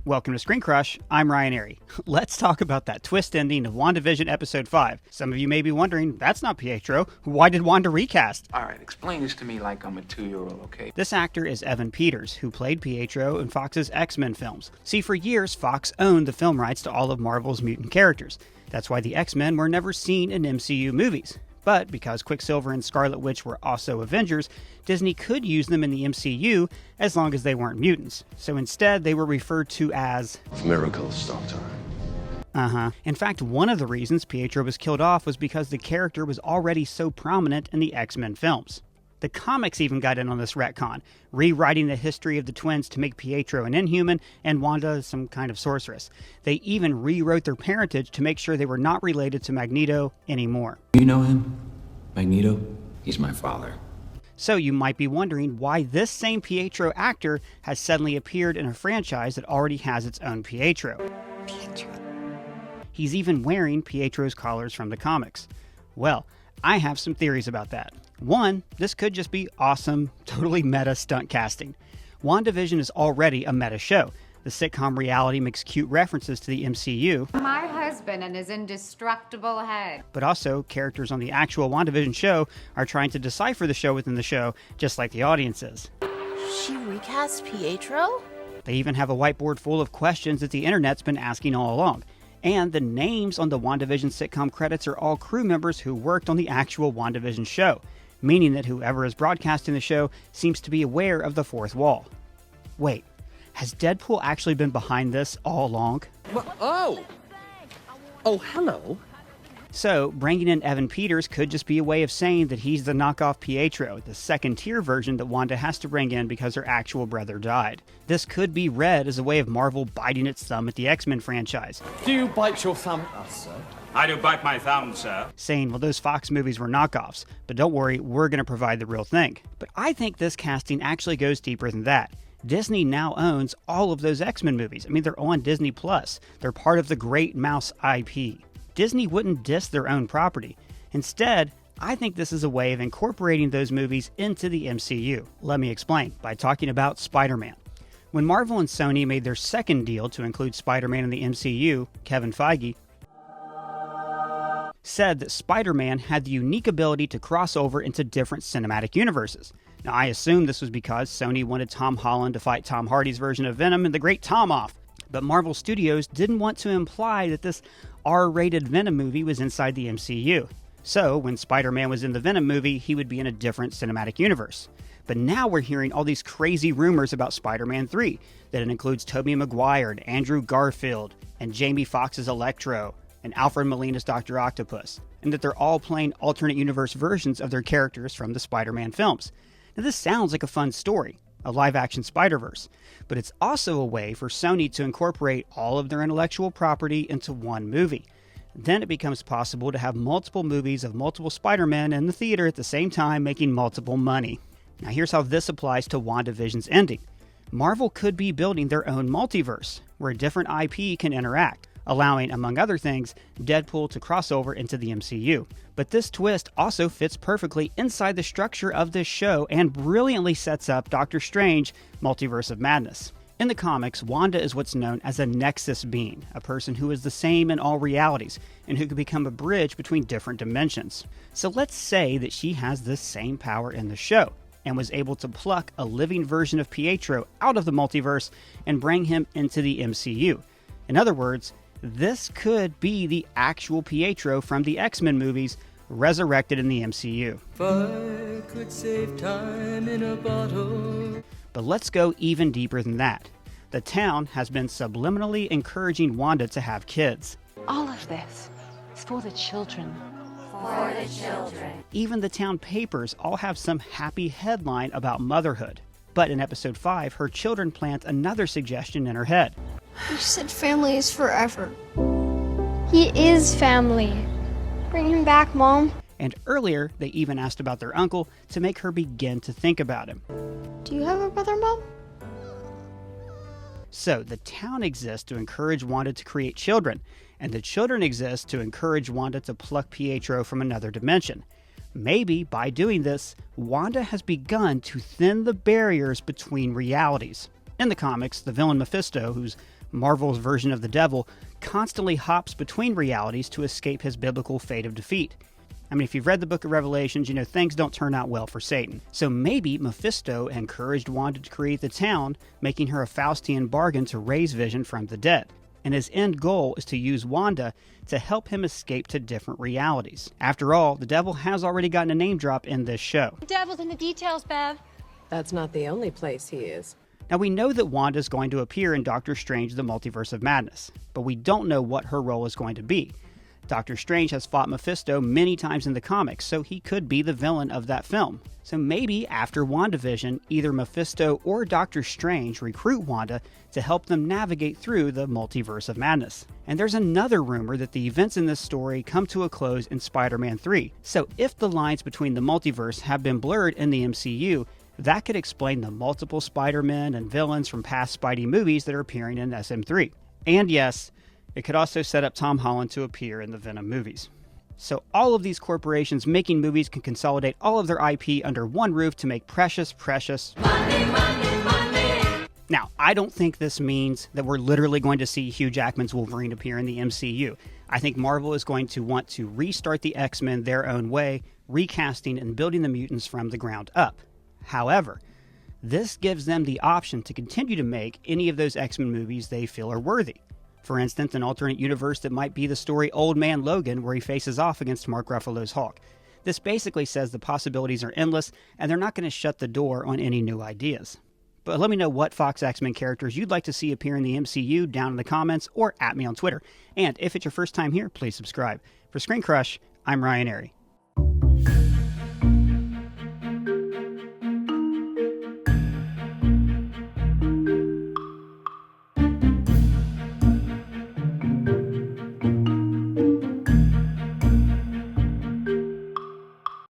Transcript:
Welcome to Screen Crush, I'm Ryan Airy. Let's talk about that twist ending of WandaVision Episode 5. Some of you may be wondering, that's not Pietro. Why did Wanda recast? Alright, explain this to me like I'm a 2-year-old, okay? This actor is Evan Peters, who played Pietro in Fox's X-Men films. See, for years, Fox owned the film rights to all of Marvel's mutant characters. That's why the X-Men were never seen in MCU movies. But because Quicksilver and Scarlet Witch were also Avengers, Disney could use them in the MCU as long as they weren't mutants. So instead, they were referred to as Miracles, Doctor. In fact, one of the reasons Pietro was killed off was because the character was already so prominent in the X-Men films. The comics even got in on this retcon, rewriting the history of the twins to make Pietro an Inhuman and Wanda some kind of sorceress. They even rewrote their parentage to make sure they were not related to Magneto anymore. You know him? Magneto? He's my father. So you might be wondering why this same Pietro actor has suddenly appeared in a franchise that already has its own Pietro. He's even wearing Pietro's collars from the comics. Well, I have some theories about that. One, this could just be awesome, totally meta stunt casting. WandaVision is already a meta show. The sitcom reality makes cute references to the MCU. My husband and his indestructible head. But also, characters on the actual WandaVision show are trying to decipher the show within the show, just like the audience is. She recast Pietro? They even have a whiteboard full of questions that the internet's been asking all along. And the names on the WandaVision sitcom credits are all crew members who worked on the actual WandaVision show, meaning that whoever is broadcasting the show seems to be aware of the fourth wall. Wait, has Deadpool actually been behind this all along? Oh, hello. So, bringing in Evan Peters could just be a way of saying that he's the knockoff Pietro, the second-tier version that Wanda has to bring in because her actual brother died. This could be read as a way of Marvel biting its thumb at the X-Men franchise. Do you bite your thumb at us, sir? I do bite my thumb, sir. Saying, well, those Fox movies were knockoffs, but don't worry, we're going to provide the real thing. But I think this casting actually goes deeper than that. Disney now owns all of those X-Men movies. I mean, they're on Disney+. They're part of the Great Mouse IP. Disney wouldn't diss their own property. Instead, I think this is a way of incorporating those movies into the MCU. Let me explain by talking about Spider-Man. When Marvel and Sony made their second deal to include Spider-Man in the MCU, Kevin Feige said that Spider-Man had the unique ability to cross over into different cinematic universes. Now, I assume this was because Sony wanted Tom Holland to fight Tom Hardy's version of Venom in The Great Tom-Off. But Marvel Studios didn't want to imply that this R-rated Venom movie was inside the MCU. So, when Spider-Man was in the Venom movie, he would be in a different cinematic universe. But now we're hearing all these crazy rumors about Spider-Man 3, that it includes Tobey Maguire and Andrew Garfield, and Jamie Foxx's Electro, and Alfred Molina's Dr. Octopus, and that they're all playing alternate universe versions of their characters from the Spider-Man films. Now this sounds like a fun story, a live-action Spider-Verse, but it's also a way for Sony to incorporate all of their intellectual property into one movie. Then it becomes possible to have multiple movies of multiple Spider-Men in the theater at the same time, making multiple money. Now here's how this applies to WandaVision's ending. Marvel could be building their own multiverse, where different IP can interact, allowing, among other things, Deadpool to cross over into the MCU. But this twist also fits perfectly inside the structure of this show and brilliantly sets up Doctor Strange, Multiverse of Madness. In the comics, Wanda is what's known as a Nexus being, a person who is the same in all realities, and who can become a bridge between different dimensions. So let's say that she has this same power in the show, and was able to pluck a living version of Pietro out of the multiverse and bring him into the MCU. In other words, this could be the actual Pietro from the X-Men movies, resurrected in the MCU. If I could save time in a bottle. But let's go even deeper than that. The town has been subliminally encouraging Wanda to have kids. All of this is for the children. For the children. Even the town papers all have some happy headline about motherhood. But in episode 5, her children plant another suggestion in her head. You said family is forever. He is family. Bring him back, Mom. And earlier, they even asked about their uncle to make her begin to think about him. Do you have a brother, Mom? So, the town exists to encourage Wanda to create children, and the children exist to encourage Wanda to pluck Pietro from another dimension. Maybe, by doing this, Wanda has begun to thin the barriers between realities. In the comics, the villain Mephisto, who's Marvel's version of the devil, constantly hops between realities to escape his biblical fate of defeat. I mean, if you've read the book of Revelations, you know things don't turn out well for Satan. So maybe Mephisto encouraged Wanda to create the town, making her a Faustian bargain to raise Vision from the dead. And his end goal is to use Wanda to help him escape to different realities. After all, the devil has already gotten a name drop in this show. The devil's in the details, Bev. That's not the only place he is. Now, we know that Wanda is going to appear in Doctor Strange, the Multiverse of Madness, but we don't know what her role is going to be. Doctor Strange has fought Mephisto many times in the comics, so he could be the villain of that film. So maybe after WandaVision, either Mephisto or Doctor Strange recruit Wanda to help them navigate through the Multiverse of Madness. And there's another rumor that the events in this story come to a close in Spider-Man 3. So if the lines between the multiverse have been blurred in the MCU, that could explain the multiple Spider-Men and villains from past Spidey movies that are appearing in SM3. And yes, it could also set up Tom Holland to appear in the Venom movies. So all of these corporations making movies can consolidate all of their IP under one roof to make precious money, money, money. Now, I don't think this means that we're literally going to see Hugh Jackman's Wolverine appear in the MCU. I think Marvel is going to want to restart the X-Men their own way, recasting and building the mutants from the ground up. However, this gives them the option to continue to make any of those X-Men movies they feel are worthy. For instance, an alternate universe that might be the story Old Man Logan, where he faces off against Mark Ruffalo's Hulk. This basically says the possibilities are endless, and they're not going to shut the door on any new ideas. But let me know what Fox X-Men characters you'd like to see appear in the MCU down in the comments or at me on Twitter. And if it's your first time here, please subscribe. For Screen Crush, I'm Ryan Airy.